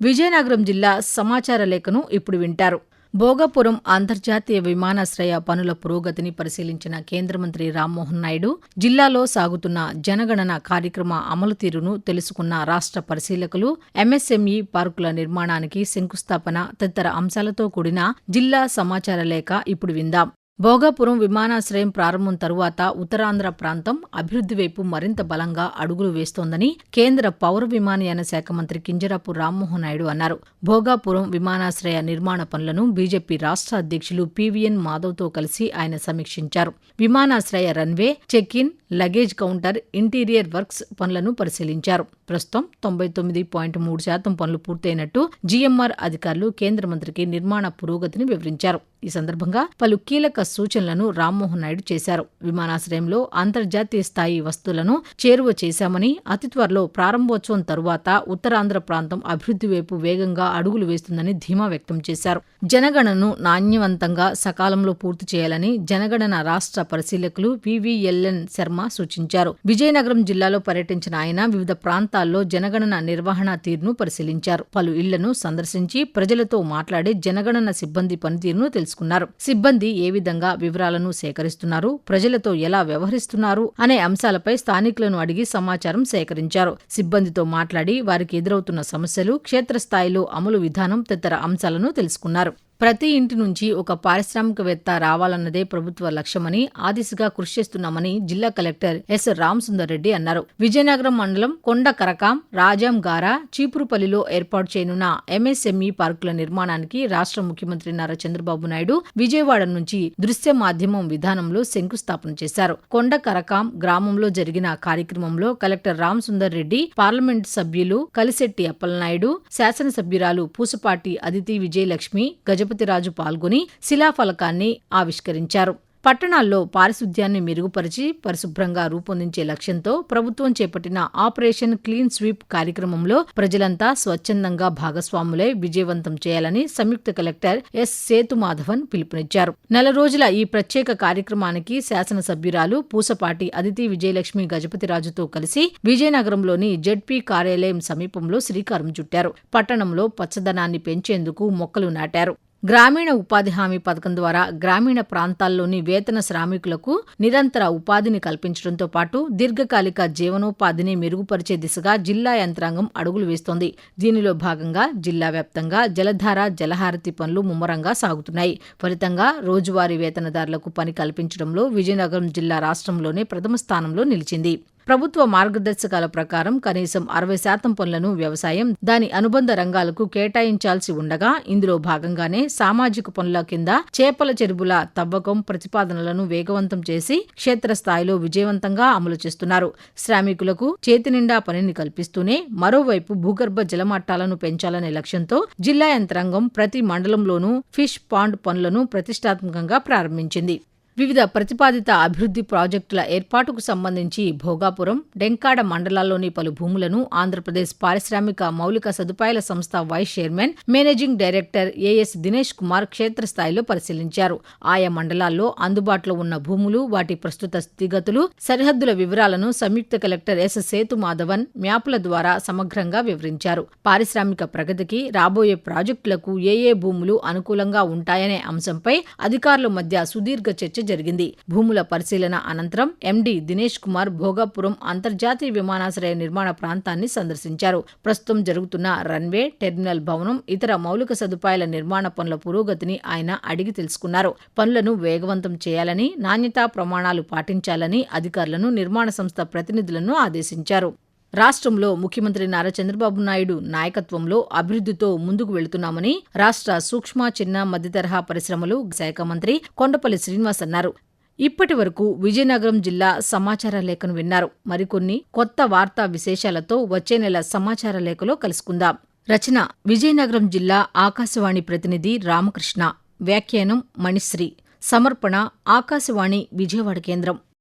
విజయనగరం జిల్లా సమాచార లేఖను ఇప్పుడు వింటారు. భోగాపురం అంతర్జాతీయ విమానాశ్రయ పనుల పురోగతిని పరిశీలించిన కేంద్ర మంత్రి రామ్మోహన్ నాయుడు, జిల్లాలో సాగుతున్న జనగణన కార్యక్రమ అమలు తీరును తెలుసుకున్న రాష్ట్ర పరిశీలకులు, ఎంఎస్ఎంఈ పార్కుల నిర్మాణానికి శంకుస్థాపన తదితర అంశాలతో కూడిన జిల్లా సమాచార లేఖ ఇప్పుడు విందాం. భోగాపురం విమానాశ్రయం ప్రారంభం తరువాత ఉత్తరాంధ్ర ప్రాంతం అభివృద్ధి వైపు మరింత బలంగా అడుగులు వేస్తోందని కేంద్ర పౌర విమానయాన శాఖ మంత్రి కింజరాపు రామ్మోహన్ నాయుడు అన్నారు. భోగాపురం విమానాశ్రయ నిర్మాణ పనులను బీజేపీ రాష్ట్ర అధ్యక్షులు పీవీఎన్ మాధవ్తో కలిసి ఆయన సమీక్షించారు. విమానాశ్రయ runway, check in, luggage counter, interior works పనులను పరిశీలించారు. ప్రస్తుతం 99.3% పనులు పూర్తయినట్టు జీఎంఆర్ అధికారులు కేంద్ర మంత్రికి నిర్మాణ పురోగతిని వివరించారు. ఈ సందర్భంగా పలు కీలక సూచనలను రామ్మోహన్ నాయుడు చేశారు. విమానాశ్రయంలో అంతర్జాతీయ స్థాయి వస్తువులను చేరువ చేశామని, అతి త్వరలో ప్రారంభోత్సవం తరువాత ఉత్తరాంధ్ర ప్రాంతం అభివృద్ధి వైపు వేగంగా అడుగులు వేస్తుందని ధీమా వ్యక్తం చేశారు. జనగణనను నాణ్యవంతంగా సకాలంలో పూర్తి చేయాలని జనగణన రాష్ట్ర పరిశీలకులు వివిఎల్ఎన్ శర్మ సూచించారు. విజయనగరం జిల్లాలో పర్యటించిన ఆయన వివిధ ప్రాంతాల్లో జనగణన నిర్వహణ తీరును పరిశీలించారు. పలు ఇళ్లను సందర్శించి ప్రజలతో మాట్లాడి జనగణన సిబ్బంది పనితీరును తెలుసుకున్నారు. సిబ్బంది ఏ విధంగా వివరాలను సేకరిస్తున్నారు, ప్రజలతో ఎలా వ్యవహరిస్తున్నారు అనే అంశాలపై స్థానికులను అడిగి సమాచారం సేకరించారు. సిబ్బందితో మాట్లాడి వారికి ఎదురవుతున్న సమస్యలు, క్షేత్రస్థాయిలో అమలు విధానం తదితర అంశాలను తెలుసుకున్నారు. ప్రతి ఇంటి నుంచి ఒక పారిశ్రామికవేత్త రావాలన్నదే ప్రభుత్వ లక్ష్యమని, ఆ దిశగా కృషి చేస్తున్నామని జిల్లా కలెక్టర్ ఎస్ రామసుందర్ రెడ్డి అన్నారు. విజయనగరం మండలం కొండకరకాం, రాజాంగార, చీపురుపల్లిలో ఏర్పాటు చేయనున్న ఎంఎస్ఎంఈ పార్కుల నిర్మాణానికి రాష్ట్ర ముఖ్యమంత్రి నారా చంద్రబాబు నాయుడు విజయవాడ నుంచి దృశ్య మాధ్యమం విధానంలో శంకుస్థాపన చేశారు. కొండకరకాం గ్రామంలో జరిగిన కార్యక్రమంలో కలెక్టర్ రామసుందర్ రెడ్డి, పార్లమెంటు సభ్యులు కలిశెట్టి అప్పలనాయుడు, శాసనసభ్యురాలు పూసపాటి అదితి విజయలక్ష్మి, గజపతిరాజు పాల్గొని శిలాఫలకాన్ని ఆవిష్కరించారు. పట్టణాల్లో పారిశుధ్యాన్ని మెరుగుపరిచి పరిశుభ్రంగా రూపొందించే లక్ష్యంతో ప్రభుత్వం చేపట్టిన ఆపరేషన్ క్లీన్ స్వీప్ కార్యక్రమంలో ప్రజలంతా స్వచ్ఛందంగా భాగస్వాములై విజయవంతం చేయాలని సంయుక్త కలెక్టర్ ఎస్ సేతుమాధవన్ పిలుపునిచ్చారు. 4 రోజుల ఈ ప్రత్యేక కార్యక్రమానికి శాసనసభ్యురాలు పూసపాటి అదితి విజయలక్ష్మి గజపతిరాజుతో కలిసి విజయనగరంలోని జెడ్పీ కార్యాలయం సమీపంలో శ్రీకారం చుట్టారు. పట్టణంలో పచ్చదనాన్ని పెంచేందుకు మొక్కలు నాటారు. గ్రామీణ ఉపాధి హామీ పథకం ద్వారా గ్రామీణ ప్రాంతాల్లోని వేతన శ్రామికులకు నిరంతర ఉపాధిని కల్పించడంతో పాటు దీర్ఘకాలిక జీవనోపాధిని మెరుగుపరిచే దిశగా జిల్లా యంత్రాంగం అడుగులు వేస్తోంది. దీనిలో భాగంగా జిల్లా వ్యాప్తంగా జలధార, జలహారతి పనులు ముమ్మరంగా సాగుతున్నాయి. ఫలితంగా రోజువారీ వేతనదారులకు పని కల్పించడంలో విజయనగరం జిల్లా రాష్ట్రంలోనే ప్రథమ స్థానంలో నిలిచింది. ప్రభుత్వ మార్గదర్శకాల ప్రకారం కనీసం 60% పనులను వ్యవసాయం, దాని అనుబంధ రంగాలకు కేటాయించాల్సి ఉండగా ఇందులో భాగంగానే సామాజిక పనుల కింద చేపల చెరువుల తవ్వకం ప్రతిపాదనలను వేగవంతం చేసి క్షేత్రస్థాయిలో విజయవంతంగా అమలు చేస్తున్నారు. శ్రామికులకు చేతినిండా పనిని కల్పిస్తూనే మరోవైపు భూగర్భ జలమట్టాలను పెంచాలనే లక్ష్యంతో జిల్లా యంత్రాంగం ప్రతి మండలంలోనూ ఫిష్ పాండ్ పనులను ప్రతిష్టాత్మకంగా ప్రారంభించింది. వివిధ ప్రతిపాదిత అభివృద్ధి ప్రాజెక్టుల ఏర్పాటుకు సంబంధించి భోగాపురం, డెంకాడ మండలాల్లోని పలు భూములను ఆంధ్రప్రదేశ్ పారిశ్రామిక మౌలిక సదుపాయాల సంస్థ vice chairman, managing director AS Dinesh Kumar క్షేత్రస్థాయిలో పరిశీలించారు. ఆయా మండలాల్లో అందుబాటులో ఉన్న భూములు, వాటి ప్రస్తుత స్థితిగతులు, సరిహద్దుల వివరాలను సంయుక్త కలెక్టర్ ఎస్ సేతుమాధవన్ మ్యాపుల ద్వారా సమగ్రంగా వివరించారు. పారిశ్రామిక ప్రగతికి, రాబోయే ప్రాజెక్టులకు ఏ భూములు అనుకూలంగా ఉంటాయనే అంశంపై అధికారుల మధ్య సుదీర్ఘ చర్చ జరిగింది. భూముల పరిశీలన అనంతరం ఎండీ దినేష్ కుమార్ భోగాపురం అంతర్జాతీయ విమానాశ్రయ నిర్మాణ ప్రాంతాన్ని సందర్శించారు. ప్రస్తుతం జరుగుతున్న రన్వే, టెర్మినల్ భవనం, ఇతర మౌలిక సదుపాయాల నిర్మాణ పనుల పురోగతిని ఆయన అడిగి తెలుసుకున్నారు. పనులను వేగవంతం చేయాలని, నాణ్యతా ప్రమాణాలు పాటించాలని అధికారులను, నిర్మాణ సంస్థ ప్రతినిధులను ఆదేశించారు. రాష్ట్రంలో ముఖ్యమంత్రి నారా చంద్రబాబు నాయుడు నాయకత్వంలో అభివృద్ధితో ముందుకు వెళుతున్నామని రాష్ట్ర సూక్ష్మ, చిన్న, మధ్యతరహా పరిశ్రమలు శాఖ మంత్రి కొండపల్లి శ్రీనివాస్ అన్నారు. ఇప్పటి వరకు విజయనగరం జిల్లా సమాచార లేఖను విన్నారు. మరికొన్ని కొత్త వార్తా విశేషాలతో వచ్చే నెల సమాచార లేఖలో కలుసుకుందాం. రచన విజయనగరం జిల్లా ఆకాశవాణి ప్రతినిధి రామకృష్ణ. వ్యాఖ్యానం మణిశ్రీ. సమర్పణ ఆకాశవాణి విజయవాడ కేంద్రం.